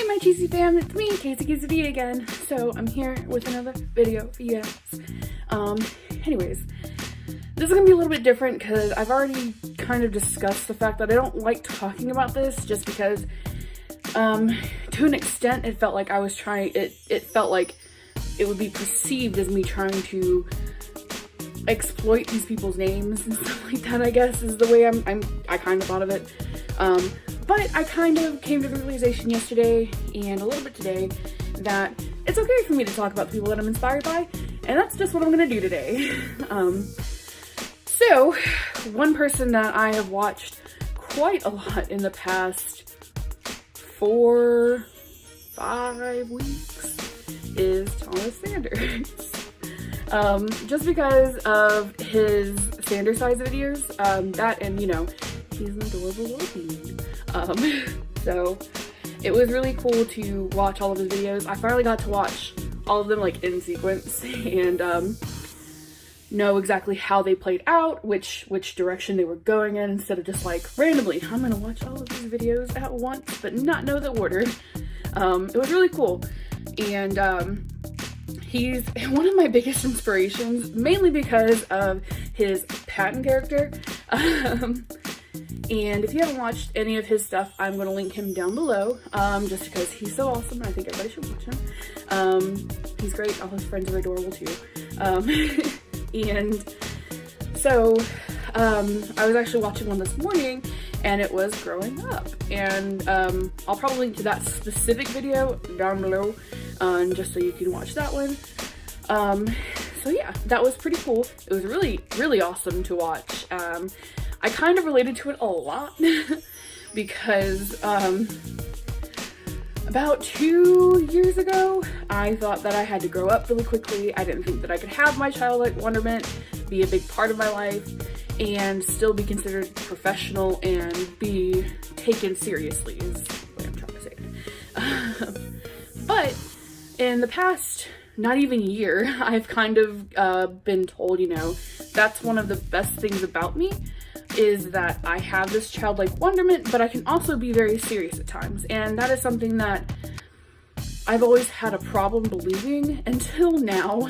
my Casey fam, it's me, CaseyQuesadilla again. So I'm here with another video for you guys. Anyways, this is gonna be a little bit different because I've already kind of discussed the fact that I don't like talking about this just because, to an extent, it felt like I was trying, it felt like it would be perceived as me trying to exploit these people's names and stuff like that, I guess, is the way I kind of thought of it. But I kind of came to the realization yesterday and a little bit today that it's okay for me to talk about the people that I'm inspired by, and that's just what I'm gonna do today. So, one person that I have watched quite a lot in the past 4-5 weeks is Thomas Sanders. Just because of his Sanders size videos, that and, you know, he's an adorable little bean. So it was really cool to watch all of his videos. I finally got to watch all of them like in sequence and know exactly how they played out, which direction they were going in, instead of just like randomly, I'm gonna watch all of these videos at once but not know the order. It was really cool, and he's one of my biggest inspirations, mainly because of his patent character. And if you haven't watched any of his stuff, I'm going to link him down below, just because he's so awesome. I think everybody should watch him. He's great. All his friends are adorable too. And so I was actually watching one this morning, and it was growing up. And I'll probably link to that specific video down below, just so you can watch that one. So yeah, that was pretty cool. It was really, really awesome to watch. I kind of related to it a lot because about 2 years ago, I thought that I had to grow up really quickly. I didn't think that I could have my childlike wonderment be a big part of my life and still be considered professional and be taken seriously, is what I'm trying to say. But in the past, not even year, I've kind of been told, you know, that's one of the best things about me, is that I have this childlike wonderment, but I can also be very serious at times. And that is something that I've always had a problem believing until now,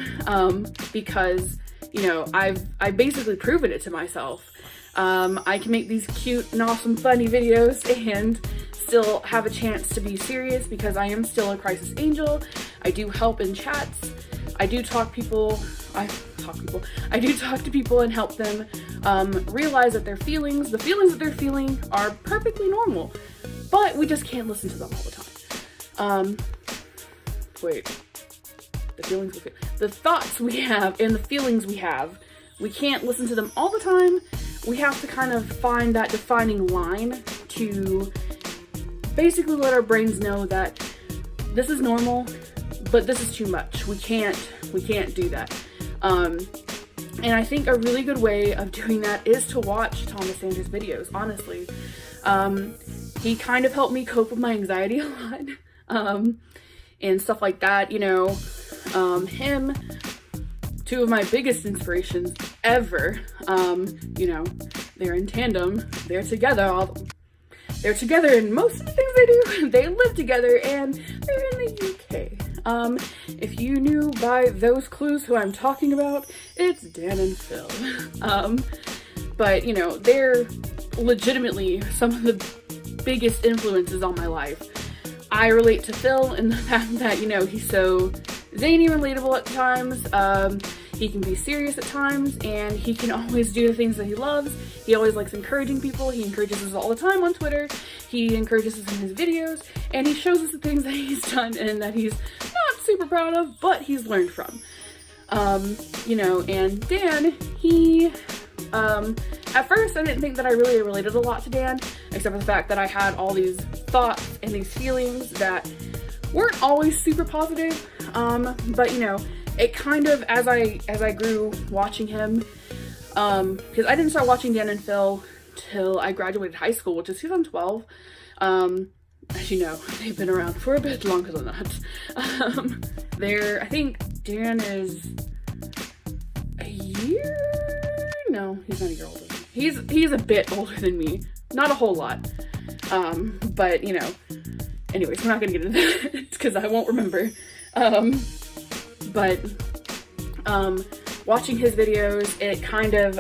because, you know, I've basically proven it to myself. I can make these cute and awesome funny videos and still have a chance to be serious because I am still a crisis angel. I do help in chats. I do talk to people and help them realize that the feelings that they're feeling are perfectly normal, but we just can't listen to them all the time. The thoughts we have and the feelings we have, we can't listen to them all the time. We have to kind of find that defining line to basically let our brains know that this is normal, but this is too much. We can't do that. And I think a really good way of doing that is to watch Thomas Sanders videos, honestly. He kind of helped me cope with my anxiety a lot, and stuff like that, you know. Him, two of my biggest inspirations ever, you know, they're in tandem, they're together in most of the things they do. They live together and they're in the UK. If you knew by those clues who I'm talking about, it's Dan and Phil. But you know, they're legitimatately some of the biggest influences on my life. I relate to Phil in the fact that, you know, he's so zany and relatable at times. He can be serious at times, and he can always do the things that he loves. He always likes encouraging people. He encourages us all the time on Twitter. He encourages us in his videos, and he shows us the things that he's done and that he's not super proud of, but he's learned from. You know, and Dan, he, at first I didn't think that I really related a lot to Dan, except for the fact that I had all these thoughts and these feelings that weren't always super positive, but you know, it kind of, as I grew watching him, because I didn't start watching Dan and Phil till I graduated high school, which is 2012. As you know, they've been around for a bit longer than that. I think Dan is a year? No, he's not a year older than me. He's a bit older than me. Not a whole lot. But you know, anyways, we're not gonna get into that because I won't remember. But watching his videos, it kind of,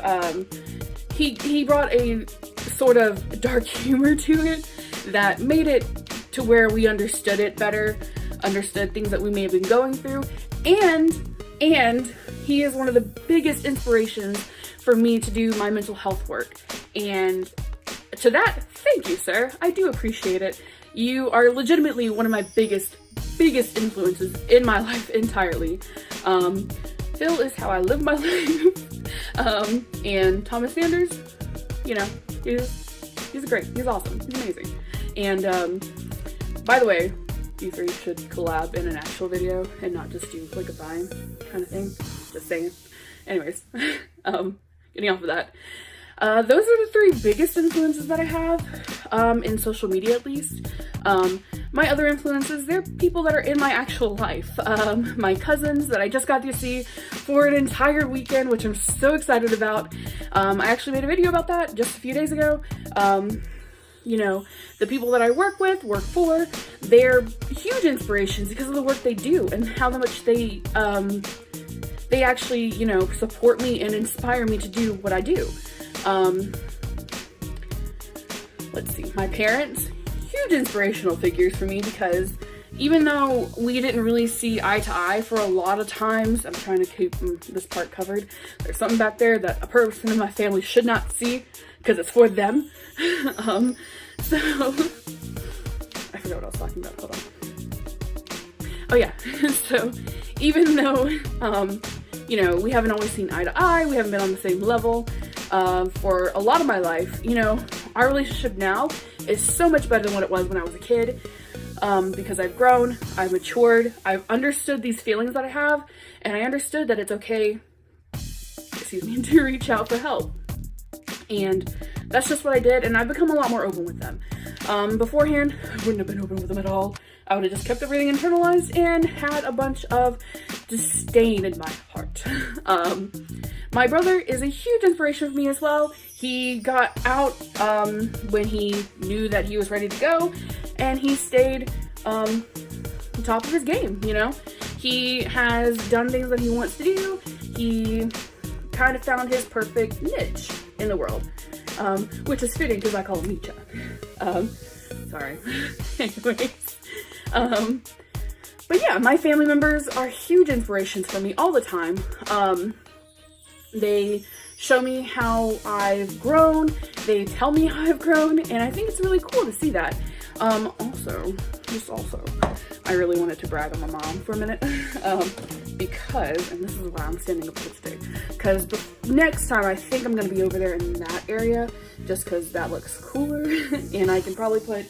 he brought a sort of dark humor to it that made it to where we understood it better, understood things that we may have been going through, and he is one of the biggest inspirations for me to do my mental health work. And to that, thank you, sir. I do appreciate it. You are legitimately one of my biggest influences in my life entirely. Phil is how I live my life. And Thomas Sanders, you know, he's great. He's awesome. He's amazing. And by the way, you three should collab in an actual video and not just do like a Vine kind of thing. Just saying. Anyways, getting off of that. Those are the three biggest influences that I have, in social media at least. My other influences, they're people that are in my actual life. My cousins that I just got to see for an entire weekend, which I'm so excited about. I actually made a video about that just a few days ago. You know, the people that I work for, they're huge inspirations because of the work they do and how much they actually, you know, support me and inspire me to do what I do. Let's see, my parents, huge inspirational figures for me because even though we didn't really see eye to eye for a lot of times, I'm trying to keep this part covered. There's something back there that a person in my family should not see because it's for them. So I forgot what I was talking about. Hold on. Oh yeah. So even though, you know, we haven't always seen eye to eye, we haven't been on the same level for a lot of my life, you know, our relationship now is so much better than what it was when I was a kid, because I've grown, I've matured, I've understood these feelings that I have, and I understood that it's okay, excuse me, to reach out for help. And that's just what I did, and I've become a lot more open with them. Beforehand, I wouldn't have been open with them at all. I would have just kept everything internalized and had a bunch of disdain in my heart. My brother is a huge inspiration for me as well. He got out when he knew that he was ready to go, and he stayed on top of his game, you know? He has done things that he wants to do. He kind of found his perfect niche in the world, which is fitting because I call him Nietzsche. Sorry. Anyways. But yeah, my family members are huge inspirations for me all the time. They show me how I've grown, they tell me how I've grown, and I think it's really cool to see that. Also, I really wanted to brag on my mom for a minute, because, and this is why I'm standing up here today, because the next time I think I'm going to be over there in that area, just because that looks cooler, and I can probably put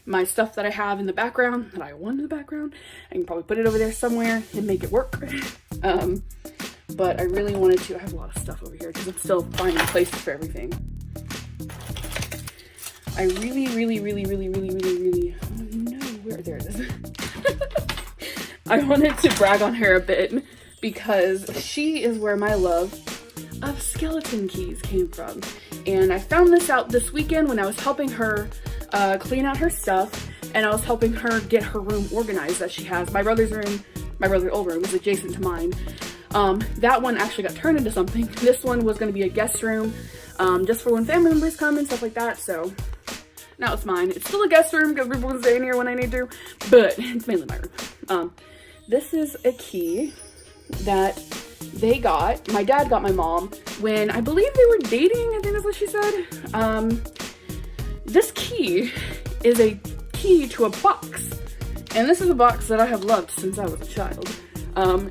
my stuff that I have in the background, that I want in the background, I can probably put it over there somewhere and make it work. But I really wanted to, I have a lot of stuff over here because I'm still finding places for everything. I really, oh no, there it is. I wanted to brag on her a bit because she is where my love of skeleton keys came from. And I found this out this weekend when I was helping her clean out her stuff, and I was helping her get her room organized that she has. My brother's room, my brother's old room is adjacent to mine. That one actually got turned into something. This one was going to be a guest room, just for when family members come and stuff like that. So now it's mine. It's still a guest room because everyone's staying here when I need to, but it's mainly my room. This is a key that they got. My dad got my mom when I believe they were dating. I think that's what she said. This key is a key to a box, and this is a box that I have loved since I was a child.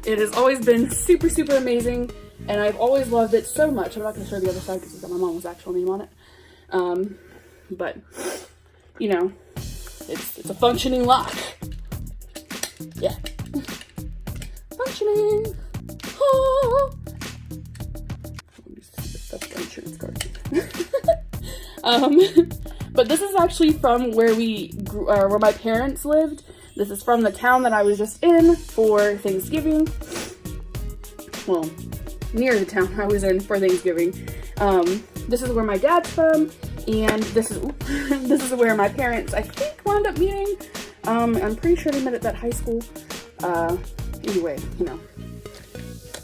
It has always been super amazing, and I've always loved it so much. I'm not going to show the other side because it's got my mom's actual name on it. But, you know, it's a functioning lock. Yeah. Functioning. Oh. Let me see if that's my insurance card. But this is actually from where we grew, where my parents lived. This is from the town that I was just in for Thanksgiving. Well, near the town I was in for Thanksgiving. This is where my dad's from, and this is this is where my parents, I think, wound up meeting. I'm pretty sure they met at that high school. Anyway, you know,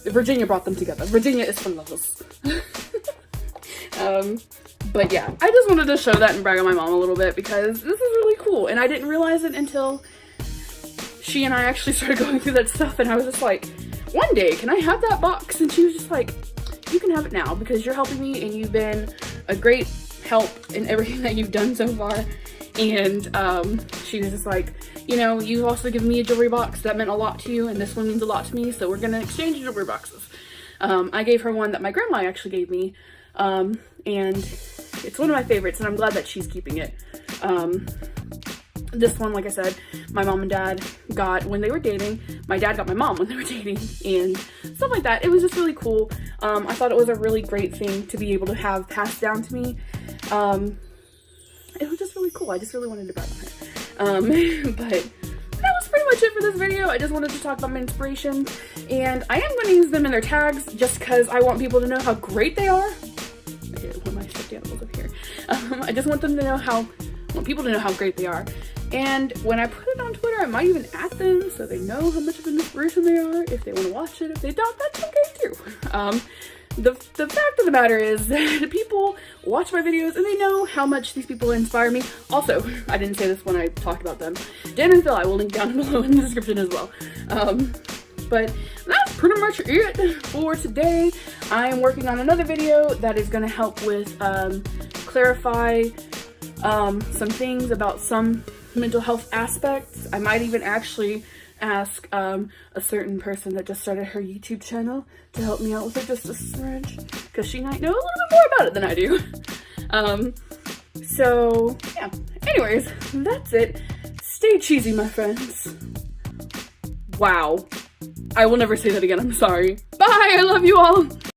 Virginia brought them together. Virginia is from Lowe's. But yeah, I just wanted to show that and brag on my mom a little bit because this is really cool. And I didn't realize it until she and I actually started going through that stuff, and I was just like, one day, can I have that box? And she was just like, you can have it now because you're helping me and you've been a great help in everything that you've done so far. And she was just like, you know, you've also given me a jewelry box that meant a lot to you, and this one means a lot to me, so we're gonna exchange jewelry boxes. I gave her one that my grandma actually gave me, and it's one of my favorites, and I'm glad that she's keeping it. This one, like I said, my mom and dad got when they were dating. My dad got my mom when they were dating, and stuff like that. It was just really cool. I thought it was a really great thing to be able to have passed down to me. It was just really cool. I just really wanted to brag on her. But that was pretty much it for this video. I just wanted to talk about my inspiration, and I am going to use them in their tags just because I want people to know how great they are. Okay, one of my stuffed animals up here. I just want them to know want people to know how great they are. And when I put it on Twitter, I might even at them so they know how much of an inspiration they are. If they want to watch it, if they don't, that's okay too. The fact of the matter is that people watch my videos and they know how much these people inspire me. Also, I didn't say this when I talked about them. Dan and Phil, I will link down below in the description as well. But that's pretty much it for today. I am working on another video that is going to help with clarify some things about some mental health aspects. I might even actually ask a certain person that just started her YouTube channel to help me out with it just a smidge, because she might know a little bit more about it than I do. So yeah, anyways, that's it. Stay cheesy, my friends. Wow, I will never say that again, I'm sorry. Bye, I love you all.